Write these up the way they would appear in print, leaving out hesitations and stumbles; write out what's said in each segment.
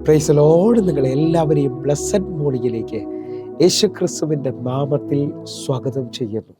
Praise the Lord. നിങ്ങളെ എല്ലാവരെയും blessed മോർണിംഗിലേക്ക് യേശു ക്രിസ്തുവിൻ്റെ നാമത്തിൽ സ്വാഗതം ചെയ്യുന്നു.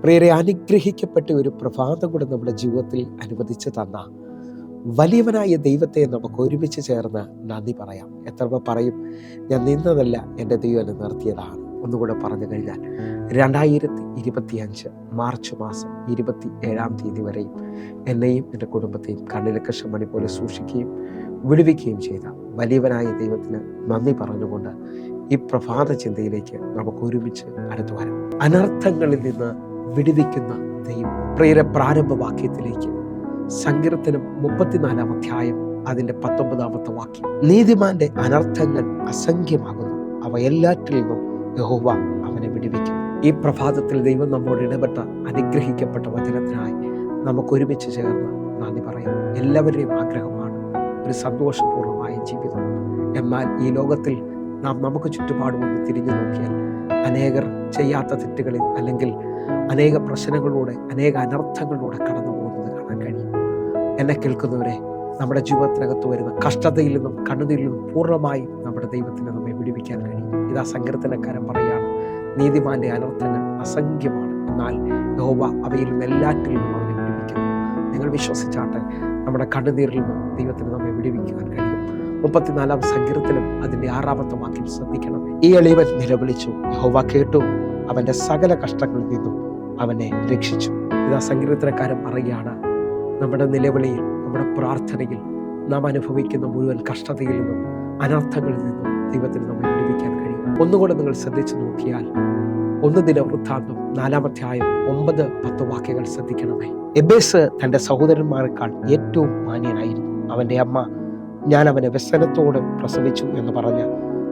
പ്രിയരെ, അനുഗ്രഹിക്കപ്പെട്ട ഒരു പ്രഭാതം കൂടെ നമ്മുടെ ജീവിതത്തിൽ അനുവദിച്ച് തന്ന വലിയവനായ ദൈവത്തെ നമുക്ക് ഒരുമിച്ച് ചേർന്ന് നന്ദി പറയാം. എത്ര പറയും, ഞാൻ നിന്നതല്ല എൻ്റെ ദൈവം എന്നെ നിർത്തിയതാണ്. ഒന്നുകൂടെ പറഞ്ഞു കഴിഞ്ഞാൽ 2025 മാർച്ച് മാസം 27-ാം തീയതി വരെയും എന്നെയും എൻ്റെ കുടുംബത്തെയും കണ്ണിലെ കൃഷ്ണമണി പോലെ സൂക്ഷിക്കുകയും വിടുവിക്കുകയും ചെയ്ത വലിയവനായ ദൈവത്തിന് നന്ദി പറഞ്ഞുകൊണ്ട് ഈ പ്രഭാത ചിന്തയിലേക്ക് നമുക്ക് ഒരുമിച്ച് അടുത്തു വരാം. അനർത്ഥങ്ങളിൽ നിന്ന് വിടുവിക്കുന്ന ദൈവം. പ്രിയരെ, പ്രാരംഭ വാക്യത്തിലേക്ക് സങ്കീർത്തനം 34-ാം അധ്യായം അതിൻ്റെ 19-ാമത്തെ വാക്യം. നീതിമാന്റെ അനർത്ഥങ്ങൾ അസംഖ്യമാകുന്നു, അവ എല്ലാറ്റിൽ നിന്നും യഹോവ അവനെ വിടുവിക്കും. ഈ പ്രഭാതത്തിൽ ദൈവം നമ്മോട് ഇടപെട്ട അനുഗ്രഹിക്കപ്പെട്ട വചനത്തിനായി നമുക്ക് ഒരുമിച്ച് ചേർന്ന് നന്ദി പറയാം. എല്ലാവരുടെയും ആഗ്രഹമാണ് ഒരു സന്തോഷപൂർണ്ണമായ ജീവിതം. എന്നാൽ ഈ ലോകത്തിൽ നാം നമുക്ക് ചുറ്റുപാടുമൊന്ന് തിരിഞ്ഞു നോക്കിയാൽ അനേകർ ചെയ്യാത്ത തെറ്റുകളിൽ അല്ലെങ്കിൽ അനേക പ്രശ്നങ്ങളിലൂടെ അനേക അനർത്ഥങ്ങളിലൂടെ കടന്നു പോകുന്നത് കാണാൻ കഴിയും. എന്നെ കേൾക്കുന്നവരെ, നമ്മുടെ ജീവിതത്തിനകത്ത് വരുന്ന കഷ്ടതയിൽ നിന്നും കണ്ണുനീരിൽ നിന്നും പൂർണ്ണമായും നമ്മുടെ ദൈവത്തിന് നമ്മെ വിടുവിക്കാൻ കഴിയും. ഇതാ സങ്കീർത്തനക്കാരൻ പറയാണ്, നീതിമാന്റെ അനർത്ഥങ്ങൾ അസംഖ്യമാണ്, എന്നാൽ യഹോവ അവയിൽ നിന്ന് എല്ലാറ്റിൽ നിന്നും അവനെ വിടുവിക്കുന്നു. നിങ്ങൾ വിശ്വസിച്ചാട്ടെ, നമ്മുടെ കണ്ണുനീരിൽ നിന്നും ദൈവത്തിന് നമ്മെ വിടുവിക്കുവാൻ കഴിയും. 34-ാം സങ്കീർത്തനം അതിൻ്റെ 6-ാമത്തെ വാക്യം ശ്രദ്ധിക്കണം. ഈ എളിയവൻ നിലവിളിച്ചു, യഹോവ കേട്ടു, അവന്റെ സകല കഷ്ടങ്ങളിൽ നിന്നും അവനെ രക്ഷിച്ചു. ഇതാ സങ്കീർത്തനക്കാരൻ പറയുകയാണ്, നമ്മുടെ നിലവിളിയിൽ, നമ്മുടെ പ്രാർത്ഥനയിൽ നാം അനുഭവിക്കുന്ന മുഴുവൻ കഷ്ടതയിൽ നിന്നും അനർത്ഥങ്ങളിൽ നിന്നും ദൈവത്തിന് നമ്മെ വിടുവിക്കാൻ കഴിയും. ഒന്നുകൂടെ നിങ്ങൾ ശ്രദ്ധിച്ചു നോക്കിയാൽ 1 ദിനവൃത്താന്തം 4-ാം അധ്യായം 9-10 വാക്യങ്ങൾ ശ്രദ്ധിക്കണമേ. എബേസ് തൻ്റെ സഹോദരന്മാരെക്കാൾ ഏറ്റവും മാന്യനായിരുന്നു. അവൻ്റെ അമ്മ, ഞാൻ അവനെ വ്യസനത്തോട് പ്രസവിച്ചു എന്ന് പറഞ്ഞ്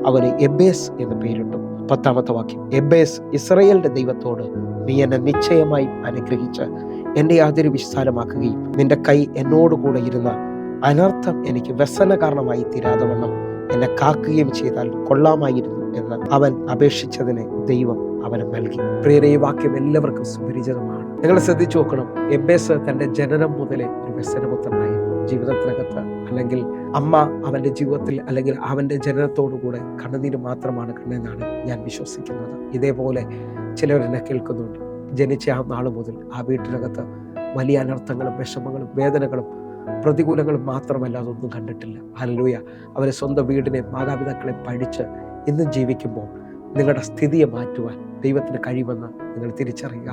അവന് എബേസ് എന്ന് പേരിട്ടു. 10-ാമത്തെ വാക്യം. എബേസ് ഇസ്രായേലിന്റെ ദൈവത്തോട്, നീ എന്നെ നിശ്ചയമായും അനുഗ്രഹിച്ച് എൻ്റെ അതിര് വിശാലമാക്കുകയും നിന്റെ കൈ എന്നോടുകൂടെ ഇരുന്ന അനർത്ഥം എനിക്ക് വ്യസന കാരണമായി തീരാതെ വണ്ണം എന്നെ കാക്കുകയും ചെയ്താൽ കൊള്ളാമായിരുന്നു എന്ന് അവൻ അപേക്ഷിച്ചതിനെ ദൈവം അവന് നൽകി. പ്രിയരെ, ഈ വാക്യം എല്ലാവർക്കും സുപരിചിതമാണ്. നിങ്ങൾ ശ്രദ്ധിച്ചു നോക്കണം. എബേസ് തൻ്റെ ജനനം മുതലേ ഒരു വ്യസനപുത്രനായിരുന്നു. ജീവിതത്തിനകത്ത് അല്ലെങ്കിൽ അമ്മ അവൻ്റെ ജീവിതത്തിൽ അല്ലെങ്കിൽ അവൻ്റെ ജനനത്തോടുകൂടെ കണ്ണുനീര് മാത്രമാണ് കണ്ടെന്നാണ് ഞാൻ വിശ്വസിക്കുന്നത്. ഇതേപോലെ ചിലരെന്നെ കേൾക്കുന്നുണ്ട്. ജനിച്ച ആ നാൾ മുതൽ ആ വീട്ടിനകത്ത് വലിയ അനർത്ഥങ്ങളും വിഷമങ്ങളും വേദനകളും പ്രതികൂലങ്ങളും മാത്രമല്ല, അതൊന്നും കണ്ടിട്ടില്ല. ഹല്ലേലൂയ. അവരെ സ്വന്തം വീടിനെ മാതാപിതാക്കളെ പഠിച്ച് ഇന്നും ജീവിക്കുമ്പോൾ നിങ്ങളുടെ സ്ഥിതിയെ മാറ്റുവാൻ ദൈവത്തിന് കഴിയുമെന്ന് നിങ്ങൾ തിരിച്ചറിയുക.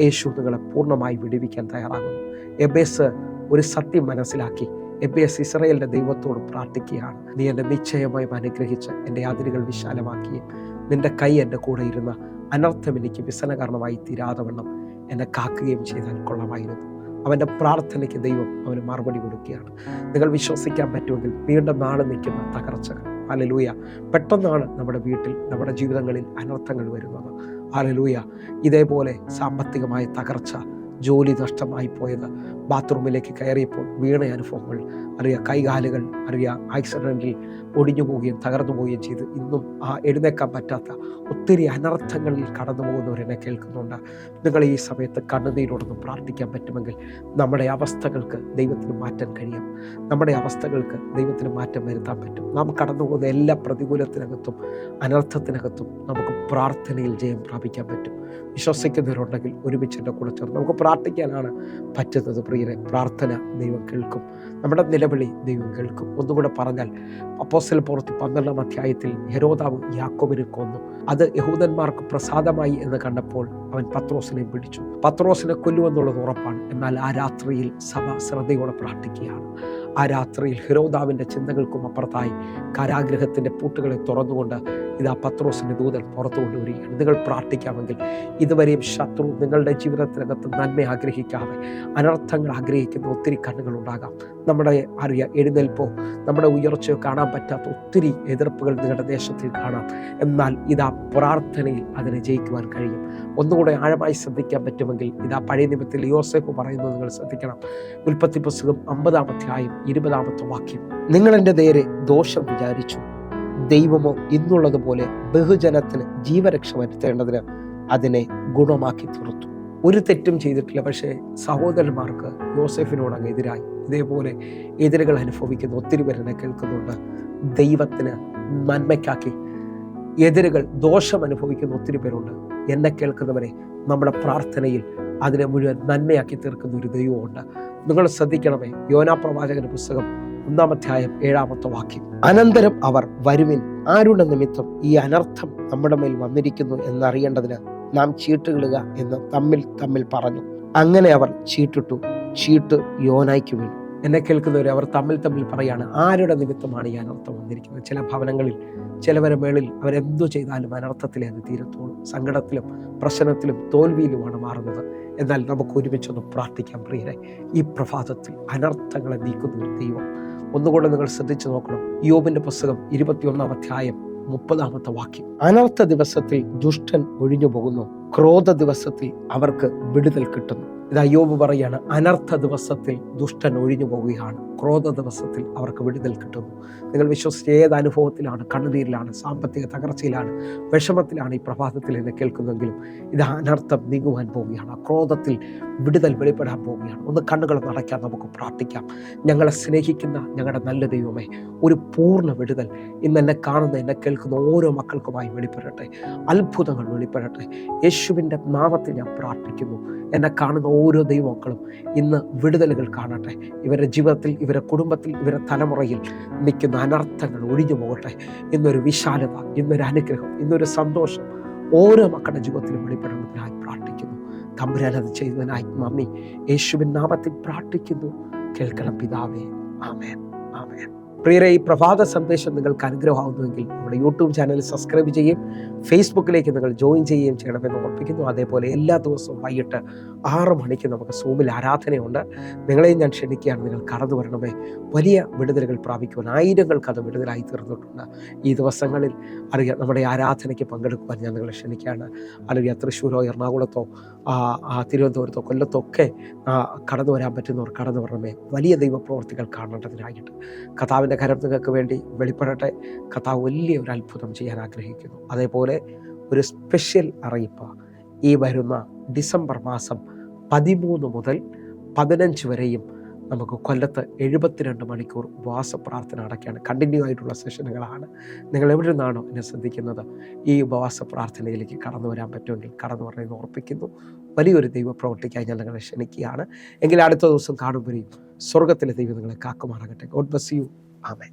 യേശു നിങ്ങളെ പൂർണ്ണമായി വിടുവിക്കാൻ തയ്യാറാകുന്നു. എബേസ് ഒരു സത്യം മനസ്സിലാക്കി എബേസ് ഇസ്രായേലിന്റെ ദൈവത്തോട് പ്രാർത്ഥിക്കുകയാണ്, നീ എന്നെ നിശ്ചയമായും അനുഗ്രഹിച്ച് എൻ്റെ അതിരുകൾ വിശാലമാക്കുകയും നിന്റെ കൈ എൻ്റെ കൂടെ ഇരുന്ന അനർത്ഥം എനിക്ക് വ്യസന കാരണമായി തീരാതെ വണ്ണം എന്നെ കാക്കുകയും ചെയ്താൽ കൊള്ളമായിരുന്നു. അവൻ്റെ പ്രാർത്ഥനയ്ക്ക് ദൈവം അവന് മറുപടി കൊടുക്കുകയാണ്. നിങ്ങൾ വിശ്വസിക്കാൻ പറ്റുമെങ്കിൽ വീണ്ടും നാളെ നിൽക്കുന്ന തകർച്ചകൾ, ഹല്ലേലൂയ, പെട്ടെന്നാണ് നമ്മുടെ വീട്ടിൽ, നമ്മുടെ ജീവിതങ്ങളിൽ അനർത്ഥങ്ങൾ വരുന്നത്. ഹല്ലേലൂയ, ഇതേപോലെ സാമ്പത്തികമായ തകർച്ച, ജോലി നഷ്ടമായി പോയത്, ബാത്റൂമിലേക്ക് കയറിയപ്പോൾ വീണ അനുഭവങ്ങൾ, കൈകാലുകൾ ആക്സിഡൻറ്റിൽ ഒടിഞ്ഞു പോവുകയും തകർന്നു പോവുകയും ചെയ്ത് ഇന്നും എഴുന്നേക്കാൻ പറ്റാത്ത ഒത്തിരി അനർത്ഥങ്ങളിൽ കടന്നു പോകുന്നവരെന്നെ കേൾക്കുന്നുണ്ട്. നിങ്ങൾ ഈ സമയത്ത് കണ്ണുനീരോടൊന്ന് പ്രാർത്ഥിക്കാൻ പറ്റുമെങ്കിൽ നമ്മുടെ അവസ്ഥകൾക്ക് ദൈവത്തിന് മാറ്റാൻ കഴിയും. നമ്മുടെ അവസ്ഥകൾക്ക് ദൈവത്തിന് മാറ്റം വരുത്താൻ പറ്റും. നാം കടന്നു പോകുന്ന എല്ലാ പ്രതികൂലത്തിനകത്തും അനർത്ഥത്തിനകത്തും നമുക്ക് പ്രാർത്ഥനയിൽ ജയം പ്രാപിക്കാൻ പറ്റും. വിശ്വസിക്കുന്നവരുണ്ടെങ്കിൽ ഒരുമിച്ച് എൻ്റെ കൂടെ ചേർന്ന് നമുക്ക് പ്രാർത്ഥിക്കാനാണ് പറ്റുന്നത്. പ്രിയരെ, പ്രാർത്ഥന ദൈവം കേൾക്കും, നമ്മുടെ നിലവിളി ദൈവം കേൾക്കും. ഒന്നുകൂടെ പറഞ്ഞാൽ, അപ്പോസ്തല പ്രവൃത്തി 12-ാം അധ്യായത്തിൽ ഹെരോദാവ് യാക്കോബിനെ കൊന്നു. അത് യഹൂദന്മാർക്ക് പ്രസാദമായി എന്ന് കണ്ടപ്പോൾ അവൻ പത്രോസിനെ പിടിച്ചു. പത്രോസിനെ കൊല്ലുമെന്നുള്ളത് ഉറപ്പാണ്. എന്നാൽ ആ രാത്രിയിൽ സഭ ശ്രദ്ധയോടെ പ്രാർത്ഥിക്കുകയാണ്. ആ രാത്രിയിൽ ഹെരോദാവിൻ്റെ ചിന്തകൾക്കും അപ്പുറത്തായി കാരാഗ്രഹത്തിൻ്റെ പൂട്ടുകളെ തുറന്നുകൊണ്ട് ഇതാ പത്രോസിൻ്റെ ദൂതൻ പുറത്തു കൊണ്ടുവരികയാണ്. നിങ്ങൾ പ്രാർത്ഥിക്കാമെങ്കിൽ ഇതുവരെയും ശത്രു നിങ്ങളുടെ ജീവിതത്തിനകത്ത് നന്മ ആഗ്രഹിക്കാതെ അനർത്ഥങ്ങൾ ആഗ്രഹിക്കുന്ന ഒത്തിരി കണ്ണുകളുണ്ടാകാം. നമ്മുടെ എഴുന്നേൽപ്പോ നമ്മുടെ ഉയർച്ചയോ കാണാൻ പറ്റാത്ത ഒത്തിരി എതിർപ്പുകൾ നിങ്ങളുടെ ദേശത്തിൽ കാണാം. എന്നാൽ ഇതാ പ്രാർത്ഥനയിൽ അതിനെ ജയിക്കുവാൻ കഴിയും. ഒന്നുകൂടെ ആഴമായി ശ്രദ്ധിക്കാൻ പറ്റുമെങ്കിൽ ഇതാ പഴയ നിയമത്തിൽ യോസേഫ് പറയുന്നത് നിങ്ങൾ ശ്രദ്ധിക്കണം. ഉൽപ്പത്തി പുസ്തകം 50-ാം അധ്യായം 20-ാമത്തെ വാക്യം, നിങ്ങൾ എൻ്റെ നേരെ ദോഷം വിചാരിച്ചു, ദൈവമോ ഇന്നുള്ളതുപോലെ ബഹുജനത്തിന് ജീവരക്ഷ വരുത്തേണ്ടതിന് അതിനെ ഗുണമാക്കി തീർത്തു. ഒരു തെറ്റും ചെയ്തിട്ടില്ല, പക്ഷേ സഹോദരന്മാർക്ക് യോസേഫിനോട് അങ്ങ് എതിരായി. ഇതേപോലെ എതിരുകൾ അനുഭവിക്കുന്ന ഒത്തിരി പേരെന്നെ കേൾക്കുന്നുണ്ട്. ദൈവത്തിന് നന്മയ്ക്കാക്കി എതിരുകൾ ദോഷം അനുഭവിക്കുന്ന ഒത്തിരി പേരുണ്ട്. എന്നെ കേൾക്കുന്നവരെ, നമ്മുടെ പ്രാർത്ഥനയിൽ അതിനെ മുഴുവൻ നന്മയാക്കി തീർക്കുന്ന ഒരു ദൈവമുണ്ട്. നിങ്ങൾ ശ്രദ്ധിക്കണമേ. യോനാ പ്രവാചകന്റെ പുസ്തകം 1-ാം അധ്യായം 7-ാമത്തെ വാക്യം, അനന്തരം അവർ വരുവിൻ, ആരുടെ നിമിത്തം ഈ അനർത്ഥം നമ്മുടെ മേൽ വന്നിരിക്കുന്നു എന്നറിയേണ്ടതിന് നാം ചീട്ടുകളിടുക എന്ന് തമ്മിൽ പറഞ്ഞു. അങ്ങനെ അവർ ചീട്ടിട്ടു. ചീട്ട് യോനായ്ക്ക് വീണു. എന്നെ കേൾക്കുന്നവരെ, അവർ തമ്മിൽ പറയാണ്, ആരുടെ നിമിത്തമാണ് ഈ അനർത്ഥം വന്നിരിക്കുന്നത്. ചില ഭവനങ്ങളിൽ ചിലവരെ മേളിൽ അവരെന്തു ചെയ്താലും അനർത്ഥത്തിലേ അത് തീരത്തുള്ളൂ. സങ്കടത്തിലും പ്രശ്നത്തിലും തോൽവിയിലുമാണ് മാറുന്നത്. എന്നാൽ നമുക്ക് ഒരുമിച്ചൊന്ന് പ്രാർത്ഥിക്കാം പ്രിയരെ. ഈ പ്രഭാതത്തിൽ അനർത്ഥങ്ങളെ നീക്കുന്ന ഒരു ദൈവം. ഒന്നുകൂടെ നിങ്ങൾ ശ്രദ്ധിച്ചു നോക്കണം. യോബിന്റെ പുസ്തകം 21-ാം അധ്യായം 30-ാമത്തെ വാക്യം, അനർത്ഥ ദിവസത്തിൽ ദുഷ്ടൻ ഒഴിഞ്ഞു പോകുന്നു, ക്രോധ ദിവസത്തിൽ അവർക്ക് വിടുതൽ കിട്ടുന്നു. ഇത് യോബ് പറയാണ്, അനർത്ഥ ദിവസത്തിൽ ദുഷ്ടൻ ഒഴിഞ്ഞു പോവുകയാണ്, ക്രോധ ദിവസത്തിൽ അവർക്ക് വിടുതൽ കിട്ടുന്നു. നിങ്ങൾ വിശ്വസിച്ച് ഏത് അനുഭവത്തിലാണ്, കണ്ണുനീരിലാണ്, സാമ്പത്തിക തകർച്ചയിലാണ്, വിഷമത്തിലാണ് ഈ പ്രഭാതത്തിൽ എന്നെ കേൾക്കുന്നെങ്കിലും ഇത് അനർത്ഥം നീങ്ങുവാൻ പോവുകയാണ്. ആ ക്രോധത്തിൽ വിടുതൽ വെളിപ്പെടാൻ പോവുകയാണ്. ഒന്ന് കണ്ണുകൾ നടക്കാൻ നമുക്ക് പ്രാർത്ഥിക്കാം. ഞങ്ങളെ സ്നേഹിക്കുന്ന ഞങ്ങളുടെ നല്ല ദൈവമേ, ഒരു പൂർണ്ണ വിടുതൽ ഇന്ന് എന്നെ കാണുന്ന, എന്നെ കേൾക്കുന്ന ഓരോ മക്കൾക്കുമായി വെളിപ്പെടട്ടെ. അത്ഭുതങ്ങൾ വെളിപ്പെടട്ടെ. യേശുവിൻ്റെ നാമത്തിൽ ഞാൻ പ്രാർത്ഥിക്കുന്നു. എന്നെ കാണുന്ന ഓരോ ദൈവമക്കളും ഇന്ന് വിടുതലുകൾ കാണട്ടെ. ഇവരുടെ ജീവിതത്തിൽ, ഇവരുടെ കുടുംബത്തിൽ, ഇവരുടെ തലമുറയിൽ നിൽക്കുന്ന അനർത്ഥങ്ങൾ ഒഴിഞ്ഞു പോകട്ടെ. ഇന്നൊരു വിശാലത, ഇന്നൊരു അനുഗ്രഹം, ഇന്നൊരു സന്തോഷം ഓരോ മക്കളുടെ ജീവിതത്തിലും വെളിപ്പെടേണ്ടതിനായി പ്രാർത്ഥിക്കുന്നു. തമ്പുരാൻ അത് ചെയ്തതിനായി നന്ദി. യേശുവിൻ നാമത്തിൽ പ്രാർത്ഥിക്കുന്നു. കേൾക്കണം പിതാവേ. ആമേൻ, ആമേൻ. പ്രിയരെ, ഈ പ്രഭാത സന്ദേശം നിങ്ങൾക്ക് അനുഗ്രഹമാകുന്നുവെങ്കിൽ നമ്മുടെ യൂട്യൂബ് ചാനൽ സബ്സ്ക്രൈബ് ചെയ്യുകയും ഫേസ്ബുക്കിലേക്ക് നിങ്ങൾ ജോയിൻ ചെയ്യുകയും ചെയ്യണമെന്ന് ഓർപ്പിക്കുന്നു. അതേപോലെ എല്ലാ ദിവസവും വൈകിട്ട് 6 മണിക്ക് നമുക്ക് സൂമിൽ ആരാധനയുണ്ട്. നിങ്ങളെയും ഞാൻ ക്ഷണിക്കുകയാണ്. നിങ്ങൾ കടന്നു വരണമേ. വലിയ വിടുതലുകൾ പ്രാപിക്കുവാൻ ആയിരങ്ങൾക്ക് അത് വിടുതലായി തീർന്നിട്ടുണ്ട്. ഈ ദിവസങ്ങളിൽ നമ്മുടെ ആരാധനയ്ക്ക് പങ്കെടുക്കുവാൻ ഞാൻ നിങ്ങളെ ക്ഷണിക്കുകയാണ്. അല്ലെങ്കിൽ തൃശ്ശൂരോ എറണാകുളത്തോ തിരുവനന്തപുരത്തോ കൊല്ലത്തോ ഒക്കെ കടന്നു വരാൻ പറ്റുന്നവർ കടന്നു വരണമേ. വലിയ ദൈവപ്രവർത്തികൾ കാണേണ്ടതിനായിട്ട് കർത്താവിൻ്റെ കരം നിങ്ങൾക്ക് വേണ്ടി വെളിപ്പെടട്ടെ. കർത്താവ് വലിയ ഒരു അത്ഭുതം ചെയ്യാൻ ആഗ്രഹിക്കുന്നു. അതേപോലെ ഒരു സ്പെഷ്യൽ അറിയിപ്പ്, ഈ വരുന്ന ഡിസംബർ മാസം 13 മുതൽ 15 വരെയും നമുക്ക് കൊല്ലത്ത് 72 മണിക്കൂർ ഉപവാസ പ്രാർത്ഥന അടയ്ക്കാണ്. കണ്ടിന്യൂ ആയിട്ടുള്ള സെഷനുകളാണ്. നിങ്ങൾ എവിടെ നിന്നാണോ എന്നെ ശ്രദ്ധിക്കുന്നത്, ഈ ഉപവാസ പ്രാർത്ഥനയിലേക്ക് കടന്നു വരാൻ പറ്റുമെങ്കിൽ കടന്നു വരണമെന്ന് ഓർപ്പിക്കുന്നു. വലിയൊരു ദൈവപ്രവർത്തിക്കായി ഞാൻ നിങ്ങളെ ക്ഷണിക്കുകയാണ്. എങ്കിൽ അടുത്ത ദിവസം കാണുമ്പോഴേയും സ്വർഗത്തിലെ ദൈവം നിങ്ങളെ കാക്കുമാറാകട്ടെ. God bless you. ആമേൻ.